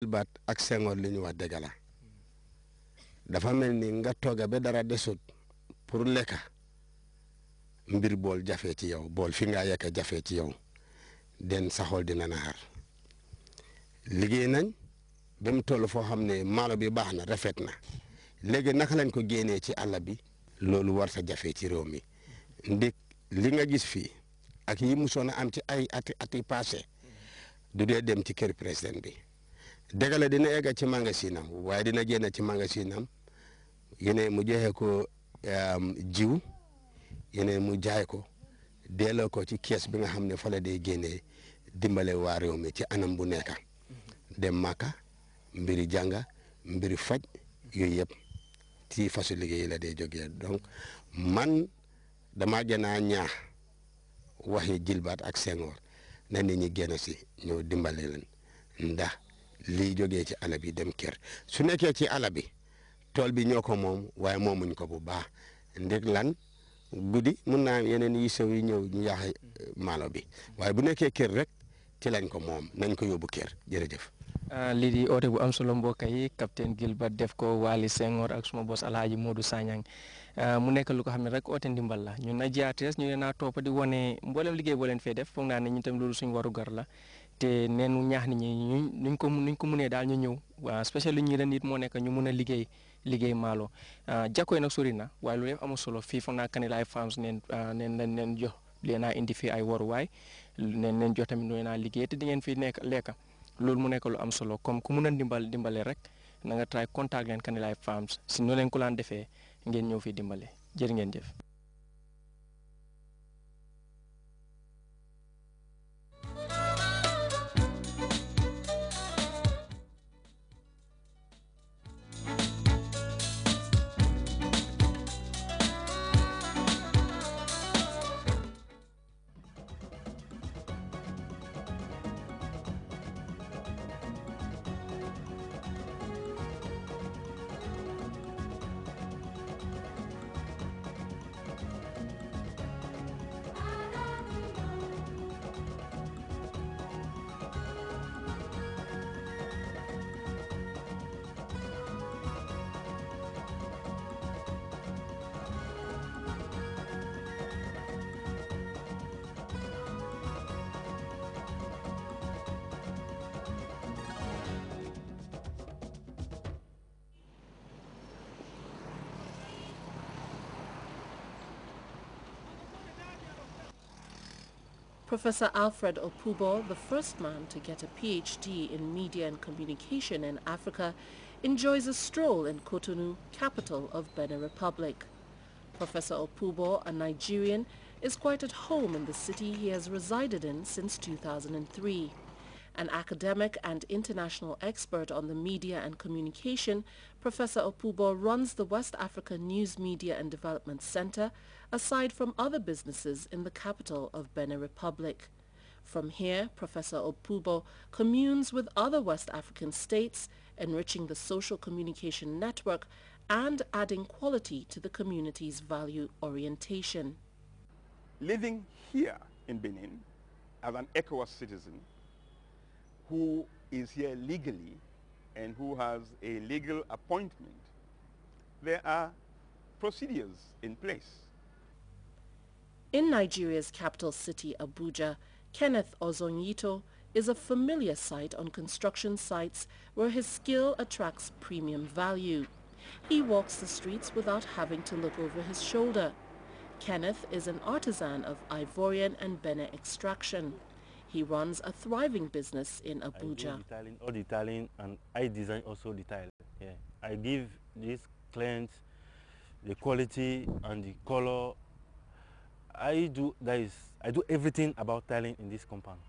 bat ak Senghor li ñu wax dëgg la dafa mel ni nga tooga ba dara desut pour lekka mbir bool jafe ci yow bool fi nga yekk jafe ci yow den sa xol dina naxar liggéey nañ ba mu toll foo xam ne maalo bi baax na rafet na léegi naka lañ ko génnee ci àll bi loolu war sa jafe ci réew mi ndik li nga gis fii ak yi musoon a am ci ay ati passé du dee dem ci kër président bi dëgg la dina egga ci magasinam waaye dina génn ci magasinam yeneen mu joxe ko jiw yeneen mu jaay ko delloo ko ci kees bi nga xam ne fa la day génnee dimbale waa réew mi ci anam bu nekk dem Màkka mbiri jànga mbiri faj yooyu yëpp ci fasu liggéey la day jógee donc man dama gën a ñaax waxi Jilbaat ak Senghor na nit ñi génn si ñëw dimbale leen ndax lii jógee ci àll bi dem kër su nekkee ci àll bi tool bi ñoo ko moom waaye moomuñ ko bu baax ndeg lan guddi mun naa yeneen yi sew yi ñëw ñu yaax maalo bi waaye bu nekkee kër rek ci lañ ko moom nañ ko yóbbu kër jërëjëf. lii di oote bu am solo mbokk yi capitaine Gilbert def ko Wali Senghor ak suma bos Alhaji Modou Sanyang mu nekk lu ko xam ne rek oote ndimbal la ñun na GRTS ñu leen a topp di wane mboolem liggéey boo leen fee def foog naa ne ñu tam loolu suñu waru gar la te neenu ñaax nit ñi nuñ ko mënee daal ñu ñëw waaw spécial lu ñuy ren it moo nekk ñu mun a liggéey maalo jàkkooy nag sori na waaye loolu yëpp amul solo fii foog naa Kanilai Farms neen jox leen a indi fii ay waruwaay neen jox tamit leen a liggéey te di ngeen fi nekk lekka loolu mu nekk lu am solo comme ku mun a dimbale rek na nga try contact leen Kanilai Farms si noo leen ko laan defee ngeen ñëw fii dimbale jërë ngeen jëf. Professor Alfred Opubo, the first man to get a PhD in media and communication in Africa, enjoys a stroll in Cotonou, capital of Benin Republic. Professor Opubo, a Nigerian, is quite at home in the city he has resided in since 2003. An academic and international expert on the media and communication, Professor Opubo runs the West Africa News Media and Development Center, aside from other businesses in the capital of Benin Republic. From here, Professor Opubo communes with other West African states, enriching the social communication network and adding quality to the community's value orientation. Living here in Benin as an ECOWAS citizen who is here legally and who has a legal appointment, there are procedures in place. In Nigeria's capital city, Abuja, Kenneth Ozonyito is a familiar sight on construction sites where his skill attracts premium value. He walks the streets without having to look over his shoulder. Kenneth is an artisan of Ivorian and Benin extraction. He runs a thriving business in Abuja. I do all detailing, and I design also detail. Yeah. I give these clients the quality and the color. I do everything about tiling in this compound.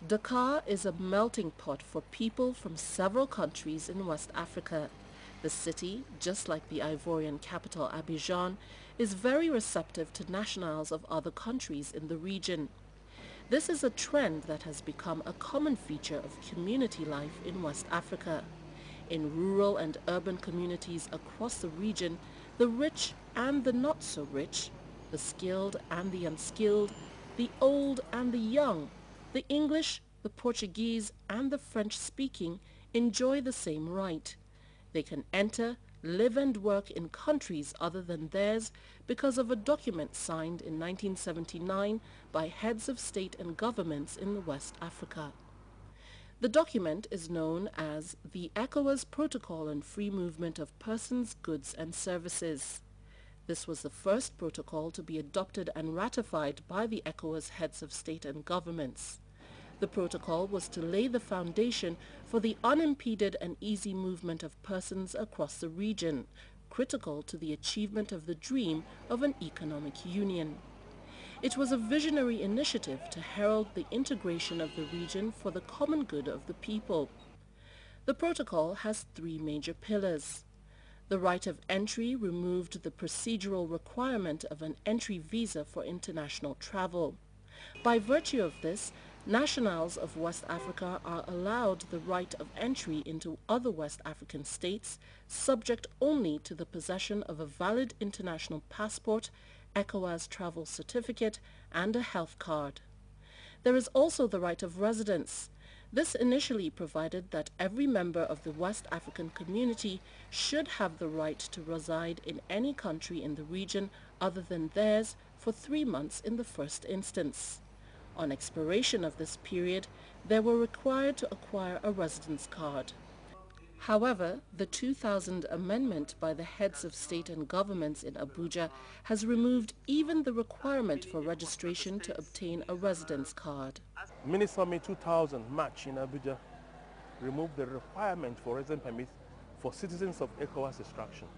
Dakar is a melting pot for people from several countries in West Africa. The city, just like the Ivorian capital Abidjan, is very receptive to nationals of other countries in the region. This is a trend that has become a common feature of community life in West Africa. In rural and urban communities across the region, the rich and the not so rich, the skilled and the unskilled, the old and the young, the English the Portuguese and the French-speaking enjoy the same right. They can enter, live and work in countries other than theirs because of a document signed in 1979 by heads of state and governments in West Africa. The document is known as the ECOWAS Protocol on Free Movement of Persons, Goods and Services. This was the first protocol to be adopted and ratified by the ECOWAS heads of state and governments. The protocol was to lay the foundation for the unimpeded and easy movement of persons across the region, critical to the achievement of the dream of an economic union. It was a visionary initiative to herald the integration of the region for the common good of the people. The protocol has three major pillars. The right of entry removed the procedural requirement of an entry visa for international travel. By virtue of this, nationals of West Africa are allowed the right of entry into other West African states, subject only to the possession of a valid international passport, ECOWAS travel certificate, and a health card. There is also the right of residence. This initially provided that every member of the West African community should have the right to reside in any country in the region other than theirs for 3 months in the first instance. On expiration of this period, they were required to acquire a residence card. However, the 2000 amendment by the heads of state and governments in Abuja has removed even the requirement for registration to obtain a residence card. Mini Summit 2000 March in Abuja removed the requirement for residence permits for citizens of ECOWAS extraction.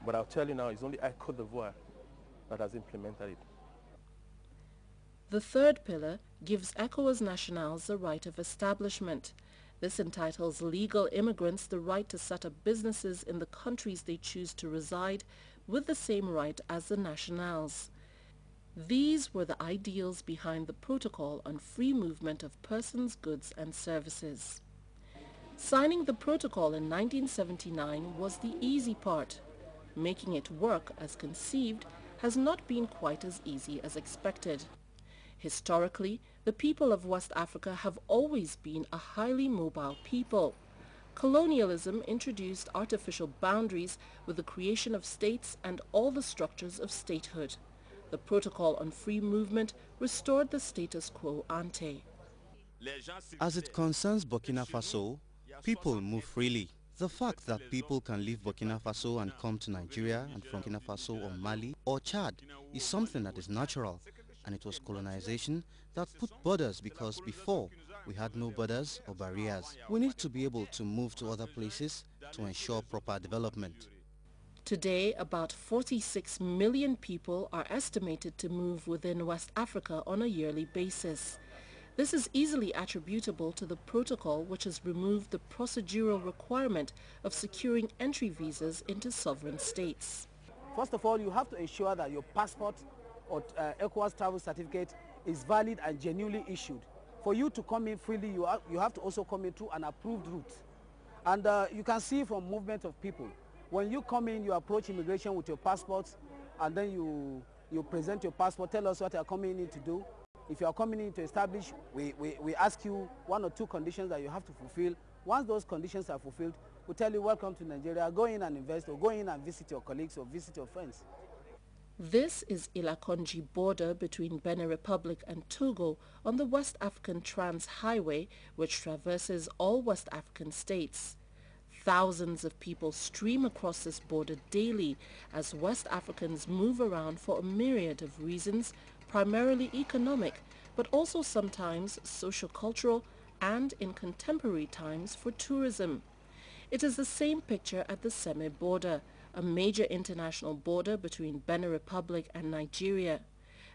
But I'll tell you now, it's only Côte d'Ivoire that has implemented it. The third pillar gives ECOWAS nationals the right of establishment. This entitles legal immigrants the right to set up businesses in the countries they choose to reside with the same right as the nationals. These were the ideals behind the Protocol on Free Movement of Persons, Goods and Services. Signing the protocol in 1979 was the easy part. Making it work as conceived has not been quite as easy as expected. Historically, the people of West Africa have always been a highly mobile people. Colonialism introduced artificial boundaries with the creation of states and all the structures of statehood. The Protocol on Free Movement restored the status quo ante. As it concerns Burkina Faso, people move freely. The fact that people can leave Burkina Faso and come to Nigeria and from Burkina Faso or Mali or Chad is something that is natural, and it was colonization that put borders because before we had no borders or barriers. We need to be able to move to other places to ensure proper development. Today, about 46 million people are estimated to move within West Africa on a yearly basis. This is easily attributable to the protocol, which has removed the procedural requirement of securing entry visas into sovereign states. First of all, you have to ensure that your passport or ECOWAS travel certificate is valid and genuinely issued. For you to come in freely, you have to also come in through an approved route. And you can see from movement of people, when you come in, you approach immigration with your passport, and then you present your passport, tell us what you are coming in to do. If you are coming in to establish, we ask you 1 or 2 conditions that you have to fulfill. Once those conditions are fulfilled, we tell you, welcome to Nigeria, go in and invest, or go in and visit your colleagues or visit your friends. This is Ilakonji border between Benin Republic and Togo on the West African Trans Highway, which traverses all West African states. Thousands of people stream across this border daily as West Africans move around for a myriad of reasons, primarily economic, but also sometimes socio-cultural and in contemporary times for tourism. It is the same picture at the Seme border, a major international border between Benin Republic and Nigeria.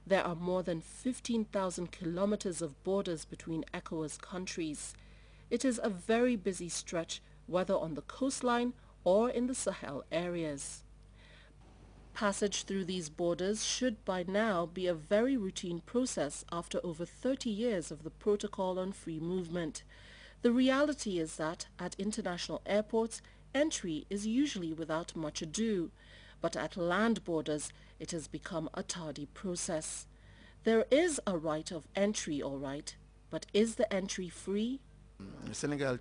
There are more than 15,000 kilometers of borders between ECOWAS countries. It is a very busy stretch, whether on the coastline or in the Sahel areas. Passage through these borders should by now be a very routine process after over 30 years of the Protocol on Free Movement. The reality is that at international airports, entry is usually without much ado, but at land borders it has become a tardy process. There is a right of entry, all right, But is the entry free? Senegal